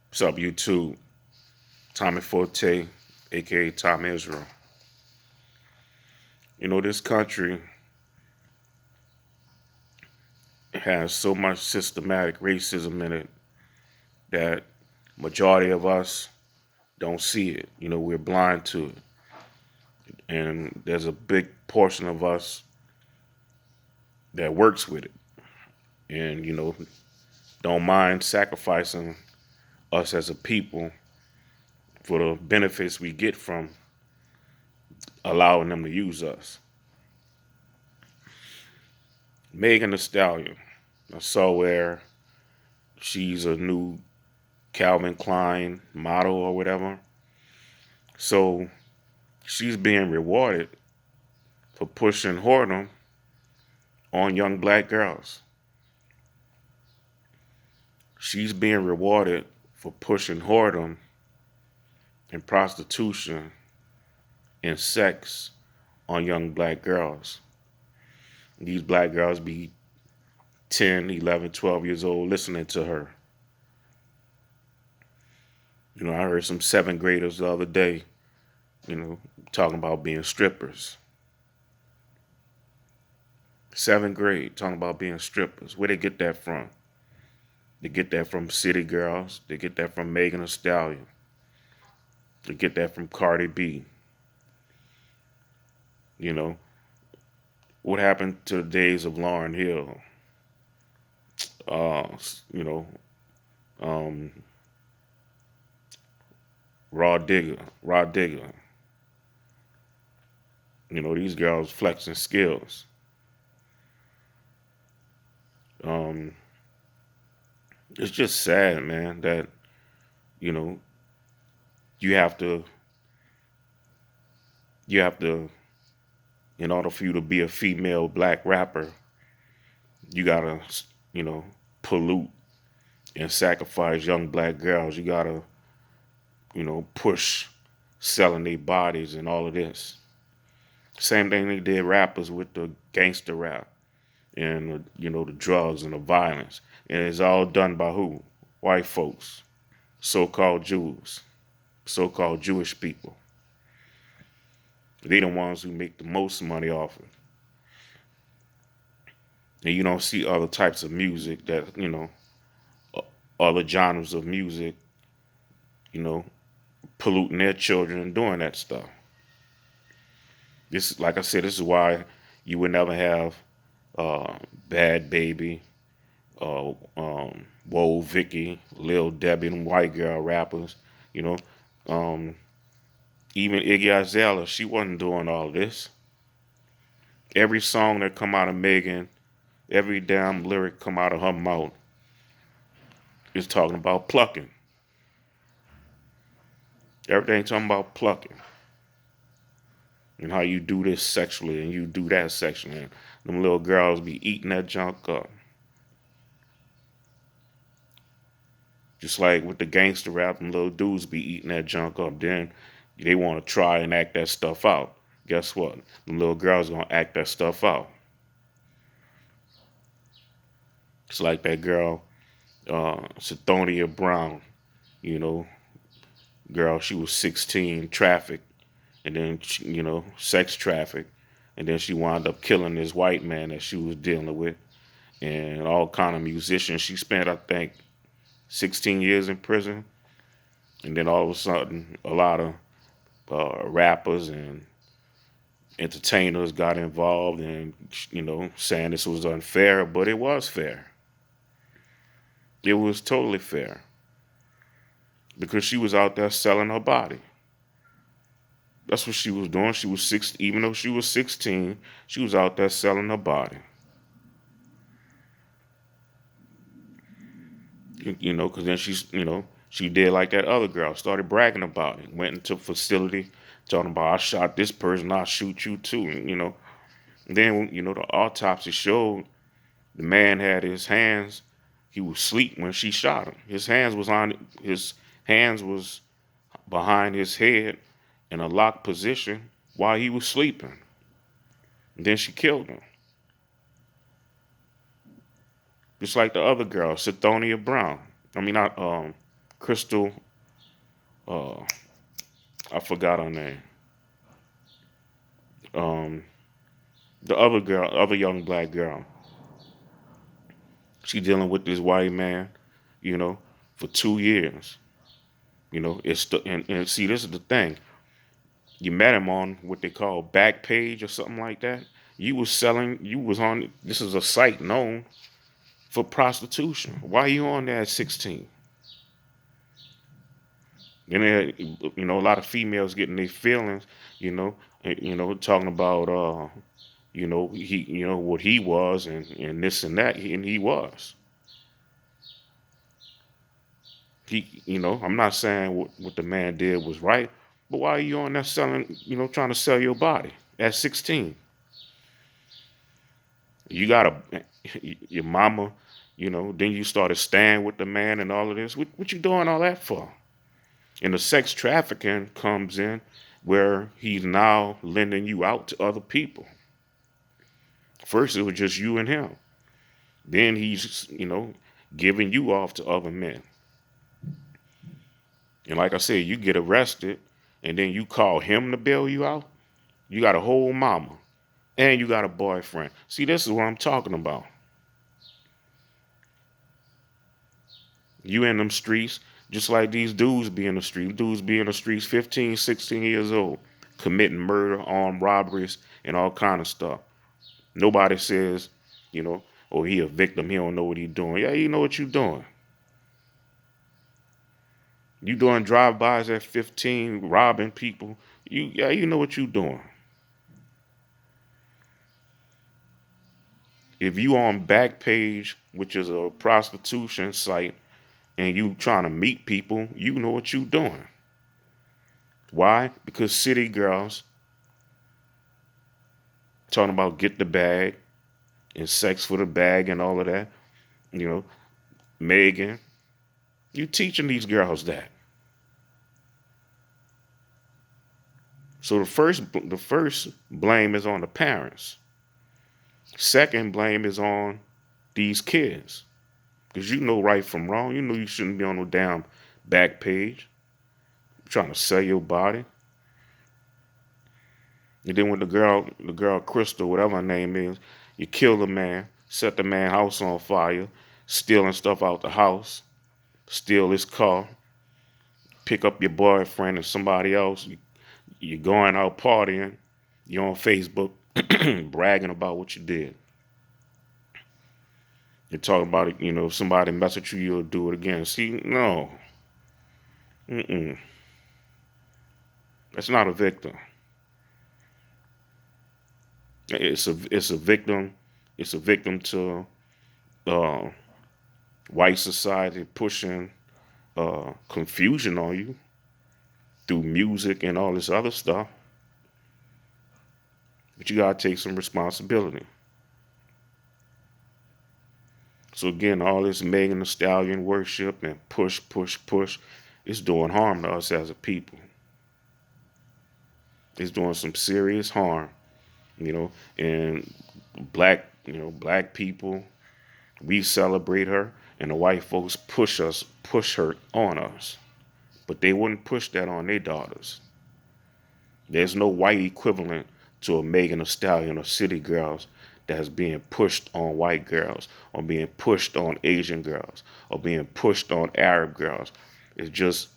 What's up, YouTube? Tommy Forte, aka Tom Israel. This country has so much systematic racism in it that majority of us don't see it. We're blind to it. And there's a big portion of us that works with it. And, don't mind sacrificing us as a people for the benefits we get from allowing them to use us. Megan Thee Stallion. I saw where she's a new Calvin Klein model or whatever. So she's being rewarded for pushing whoredom on young black girls. She's being rewarded for pushing whoredom and prostitution and sex on young black girls. These black girls be 10, 11, 12 years old listening to her. I heard some seventh graders the other day, talking about being strippers. Seventh grade, talking about being strippers. Where they get that from? They get that from City Girls. They get that from Megan Thee Stallion. They get that from Cardi B. What happened to the days of Lauryn Hill? Uh, you know, um, Raw Digger. These girls flexing skills. Um, it's just sad, man, that, you know, you have to, you have to, in order for you to be a female black rapper, you gotta, you know, pollute and sacrifice young black girls. You gotta, push selling their bodies and all of this. Same thing they did rappers with the gangster rap and the drugs and the violence. And it's all done by who? White folks, so-called Jews, so-called Jewish people. They the ones who make the most money off it. And you don't see other types of music that, other genres of music, you know, polluting their children and doing that stuff. This, like I said, this is why you would never have Bad Baby, Whoa Vicky, Lil Debbie, and white girl rappers. You know, um, even Iggy Azalea, she wasn't doing all this. Every song that come out of Megan, every damn lyric come out of her mouth is talking about plucking. Everything talking about plucking and how you do this sexually and you do that sexually. And them little girls be eating that junk up. Just like with the gangster rap, them little dudes be eating that junk up. Then they want to try and act that stuff out. Guess what? Them little girls gonna act that stuff out. It's like that girl, Sithonia Brown, you know, girl, she was 16, trafficked, and then, sex trafficked. And then she wound up killing this white man that she was dealing with. And all kind of musicians. She spent, I think, 16 years in prison. And then all of a sudden, a lot of rappers and entertainers got involved and, saying this was unfair, but it was fair. It was totally fair because she was out there selling her body. That's what she was doing. She was even though she was 16, she was out there selling her body. Because then she did like that other girl, started bragging about it, went into a facility talking about, I shot this person, I'll shoot you too. And then, the autopsy showed the man had his hands, he was asleep when she shot him. His hands was behind his head in a locked position while he was sleeping. And then she killed him. Just like the other girl, Sithonia Brown. I mean, not Crystal, uh, I forgot her name. Um, the other girl, other young black girl, she dealing with this white man, you know, for 2 years. And see, this is the thing. You met him on what they call Backpage or something like that. You was on, this is a site known for prostitution. Why are you on there at 16? And then, a lot of females getting their feelings, you know, talking about, what he was and this and that, and he was. I'm not saying what the man did was right, but why are you on there selling, trying to sell your body at 16? You got your mama, then you started staying with the man and all of this. What you doing all that for? And the sex trafficking comes in where he's now lending you out to other people. First, it was just you and him. Then he's, giving you off to other men. And like I said, you get arrested and then you call him to bail you out. You got a whole mama and you got a boyfriend. See, this is what I'm talking about. You in them streets, just like these dudes be in the street. Dudes be in the streets 15, 16 years old, committing murder, armed robberies, and all kind of stuff. Nobody says, oh, he a victim. He don't know what he doing. Yeah, you know what you doing. You doing drive-bys at 15, robbing people. You know what you doing. If you on Backpage, which is a prostitution site, and you trying to meet people, you know what you doing. Why? Because city girls talking about get the bag and sex for the bag and all of that. Megan, you teaching these girls that. So the first blame is on the parents. Second blame is on these kids. Because you know right from wrong. You know you shouldn't be on no damn Backpage trying to sell your body. And then when the girl Crystal, whatever her name is, you kill the man, set the man house on fire, stealing stuff out the house, steal his car, pick up your boyfriend and somebody else. You're going out partying. You're on Facebook bragging about what you did. You're talking about it, if somebody mess with you, you'll do it again. See, no. Mm-mm. That's not a victim. It's a victim. It's a victim to uh, white society pushing confusion on you through music and all this other stuff. But you gotta take some responsibility. So again, all this Megan Thee Stallion worship and push, push, push, it's doing harm to us as a people. It's doing some serious harm, and black people, we celebrate her, and the white folks push her on us. But they wouldn't push that on their daughters. There's no white equivalent to a Megan Thee Stallion or city girls that's being pushed on white girls or being pushed on Asian girls or being pushed on Arab girls. It's just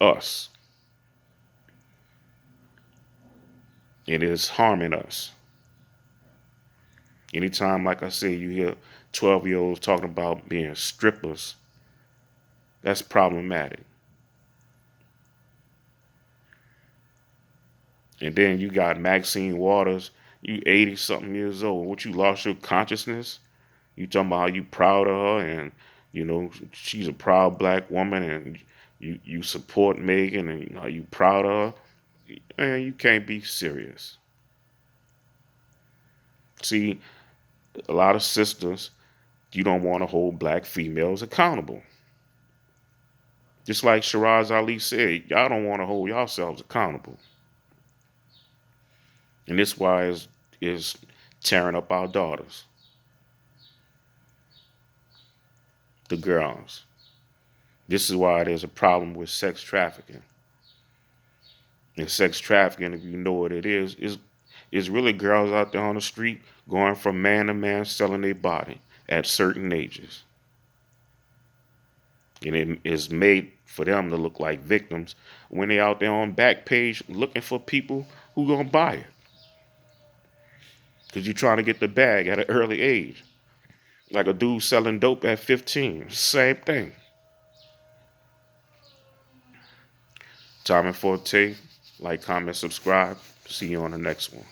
us. It is harming us. Anytime, like I say, you hear 12-year-olds talking about being strippers, that's problematic. And then you got Maxine Waters, you 80 something years old. What, you lost your consciousness? You talking about how you proud of her and she's a proud black woman and you support Megan and are you proud of her? Man, you can't be serious. See, a lot of sisters, you don't want to hold black females accountable. Just like Shiraz Ali said, y'all don't want to hold yourselves accountable. And this why is tearing up our daughters. The girls. This is why there's a problem with sex trafficking. And sex trafficking, if you know what it is really girls out there on the street going from man to man selling their body at certain ages. And it is made for them to look like victims when they out there on Backpage looking for people who gonna buy it. Because you're trying to get the bag at an early age. Like a dude selling dope at 15. Same thing. Time and Forte. Like, comment, subscribe. See you on the next one.